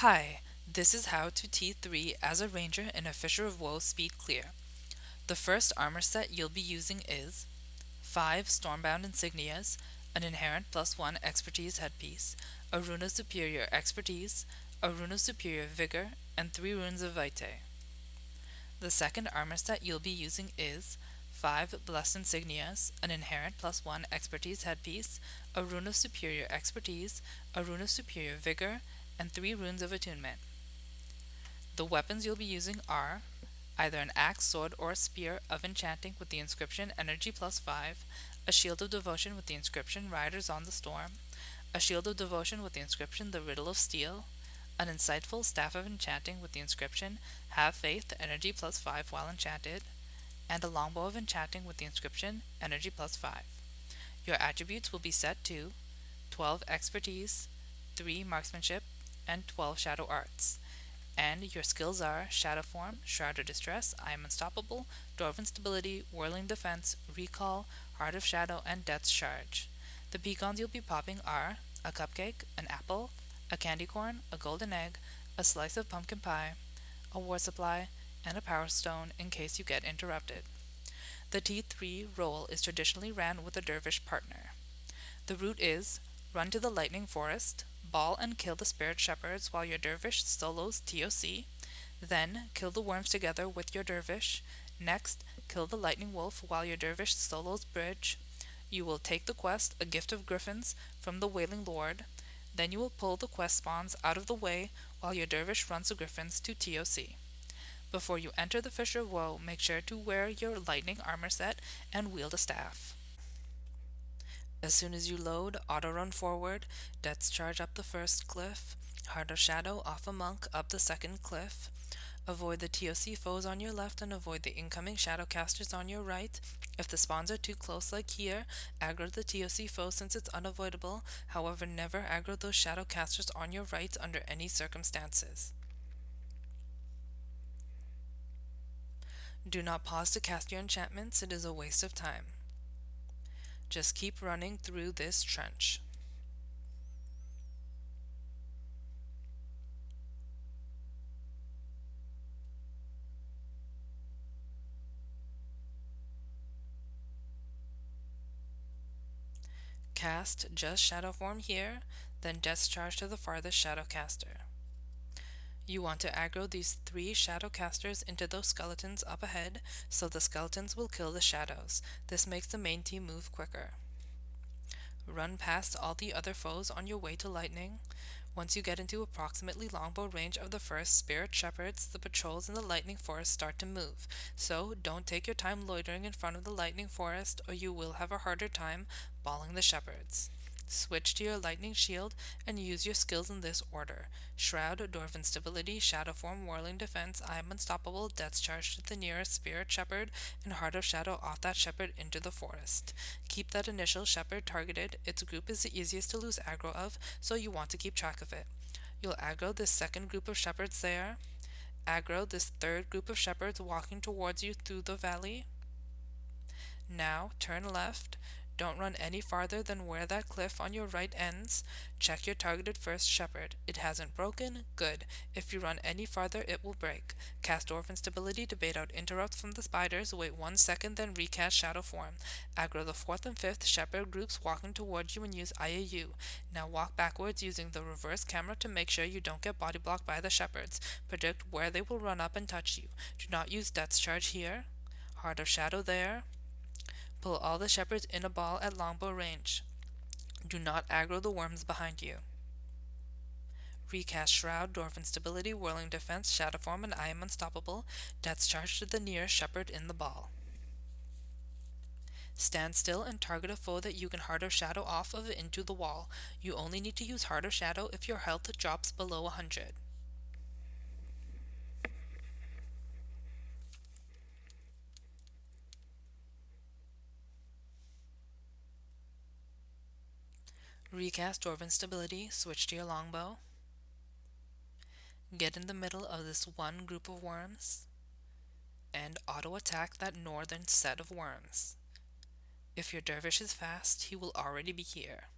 Hi, this is how to T3 as a ranger in a Fissure of Woe speed clear. The first armor set you'll be using is 5 Stormbound Insignias, an inherent +1 expertise headpiece, a Rune of Superior Expertise, a Rune of Superior Vigor, and 3 Runes of Vitae. The second armor set you'll be using is 5 Blessed Insignias, an inherent +1 expertise headpiece, a Rune of Superior Expertise, a Rune of Superior Vigor, and 3 Runes of Attunement. The weapons you'll be using are either an axe, sword, or a spear of enchanting with the inscription Energy +5, a shield of devotion with the inscription Riders on the Storm, a shield of devotion with the inscription The Riddle of Steel, an insightful staff of enchanting with the inscription Have Faith, Energy +5 while enchanted, and a longbow of enchanting with the inscription Energy +5. Your attributes will be set to 12 expertise, 3 marksmanship, and 12 shadow arts. And your skills are Shadow Form, Shroud of Distress, I Am Unstoppable, Dwarven Stability, Whirling Defense, Recall, Heart of Shadow, and Death's Charge. The Pcons you'll be popping are a cupcake, an apple, a candy corn, a golden egg, a slice of pumpkin pie, a war supply, and a power stone in case you get interrupted. The T3 role is traditionally ran with a dervish partner. The route is run to the lightning forest, ball and kill the spirit shepherds while your dervish solos TOC, then kill the worms together with your dervish, next kill the lightning wolf while your dervish solos bridge. You will take the quest A Gift of Griffins from the Wailing Lord, then you will pull the quest spawns out of the way while your dervish runs the griffins to TOC. Before you enter the Fissure of Woe, make sure to wear your lightning armor set and wield a staff. As soon as you load, auto-run forward, Death's Charge up the first cliff, Heart of Shadow off a monk up the second cliff. Avoid the TOC foes on your left and avoid the incoming shadowcasters on your right. If the spawns are too close like here, aggro the TOC foes since it's unavoidable, however never aggro those shadowcasters on your right under any circumstances. Do not pause to cast your enchantments, it is a waste of time. Just keep running through this trench. Cast just Shadow Form here, then Death's Charge to the farthest Shadowcaster. You want to aggro these 3 Shadowcasters into those skeletons up ahead, so the skeletons will kill the shadows. This makes the main team move quicker. Run past all the other foes on your way to lightning. Once you get into approximately longbow range of the first spirit shepherds, the patrols in the lightning forest start to move, so don't take your time loitering in front of the lightning forest or you will have a harder time balling the shepherds. Switch to your lightning shield and use your skills in this order: Shroud, Dwarven Stability, Shadow Form, Whirling Defense, I Am Unstoppable, Death's Charge to the nearest spirit shepherd, and Heart of Shadow off that shepherd into the forest. Keep that initial shepherd targeted. Its group is the easiest to lose aggro of, so you want to keep track of it. You'll aggro this second group of shepherds there, aggro this third group of shepherds walking towards you through the valley. Now turn left. Don't run any farther than where that cliff on your right ends. Check your targeted first shepherd. It hasn't broken? Good. If you run any farther, it will break. Cast Dwarven Stability to bait out interrupts from the spiders. Wait 1 second, then recast Shadow Form. Aggro the 4th and 5th shepherd groups walking towards you and use IAU. Now walk backwards using the reverse camera to make sure you don't get body blocked by the shepherds. Predict where they will run up and touch you. Do not use Death's Charge here. Heart of Shadow there. Pull all the shepherds in a ball at longbow range. Do not aggro the worms behind you. Recast Shroud, Dwarven Stability, Whirling Defense, Shadow Form, and I Am Unstoppable. Death's Charge to the nearest shepherd in the ball. Stand still and target a foe that you can Heart of Shadow off of into the wall. You only need to use Heart of Shadow if your health drops below 100. Recast Dwarven Stability, switch to your longbow. Get in the middle of this one group of worms, and auto-attack that northern set of worms. If your dervish is fast, he will already be here.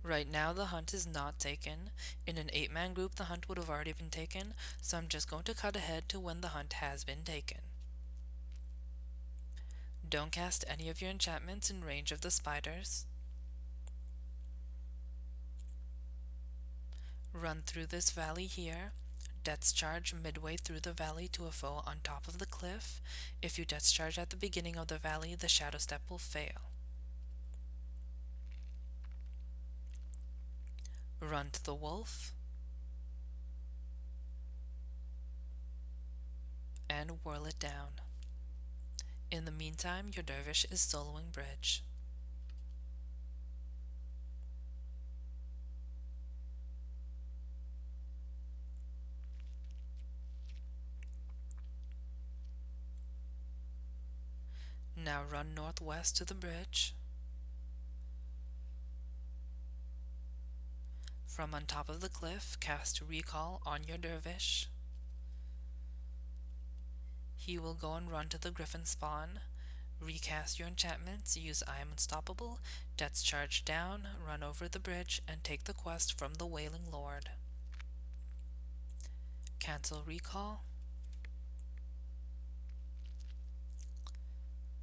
Right now the hunt is not taken. In an 8-man group the hunt would have already been taken, so I'm just going to cut ahead to when the hunt has been taken. Don't cast any of your enchantments in range of the spiders. Run through this valley here. Death charge midway through the valley to a foe on top of the cliff. If you death charge at the beginning of the valley, the shadow step will fail. Run to the wolf. And whirl it down. In the meantime, your dervish is soloing bridge. Now run northwest to the bridge. From on top of the cliff, cast Recall on your dervish. He will go and run to the griffin spawn. Recast your enchantments, use I am unstoppable, death charge down, run over the bridge, and take the quest from the Wailing Lord. Cancel Recall.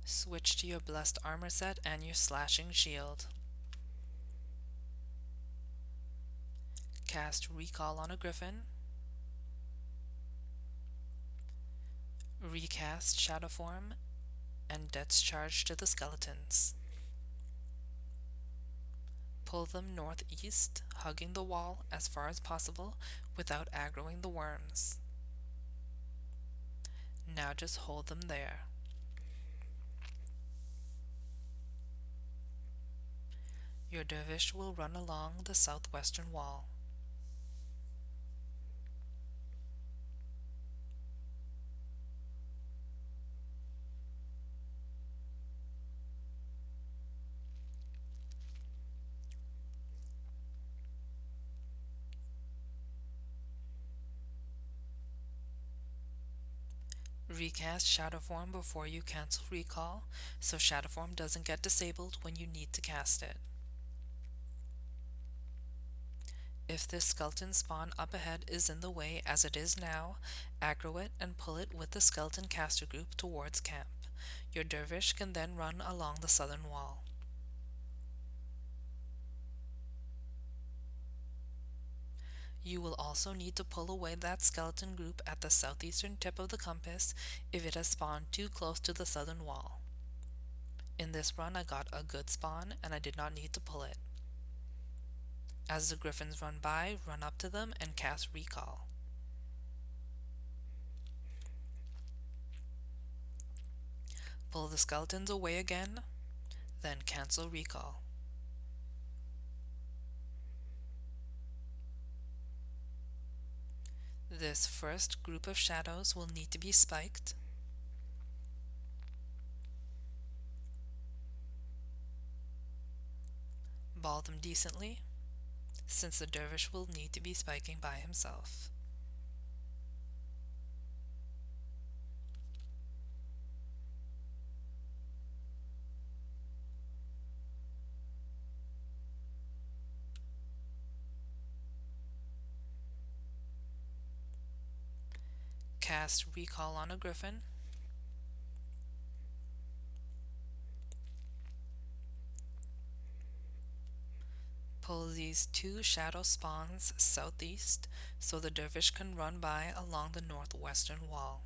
Switch to your Blessed Armor set and your Slashing Shield. Cast Recall on a griffin. Recast Shadow Form and Death's Charge to the skeletons. Pull them northeast, hugging the wall as far as possible without aggroing the worms. Now just hold them there. Your dervish will run along the southwestern wall. Recast Shadow Form before you cancel Recall, so Shadow Form doesn't get disabled when you need to cast it. If this skeleton spawn up ahead is in the way as it is now, aggro it and pull it with the skeleton caster group towards camp. Your dervish can then run along the southern wall. You will also need to pull away that skeleton group at the southeastern tip of the compass if it has spawned too close to the southern wall. In this run I got a good spawn and I did not need to pull it. As the griffins run by, run up to them and cast Recall. Pull the skeletons away again, then cancel Recall. This first group of shadows will need to be spiked. Ball them decently, since the dervish will need to be spiking by himself. Cast Recall on a griffin. Pull these 2 shadow spawns southeast so the dervish can run by along the northwestern wall.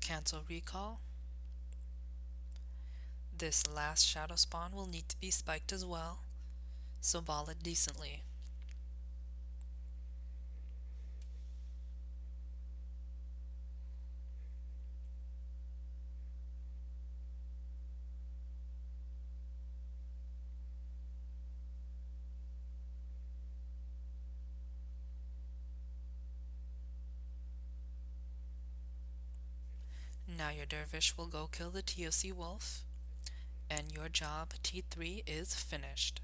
Cancel Recall. This last shadow spawn will need to be spiked as well, so ball it decently. Now your dervish will go kill the TOC wolf, and your job, T3, is finished.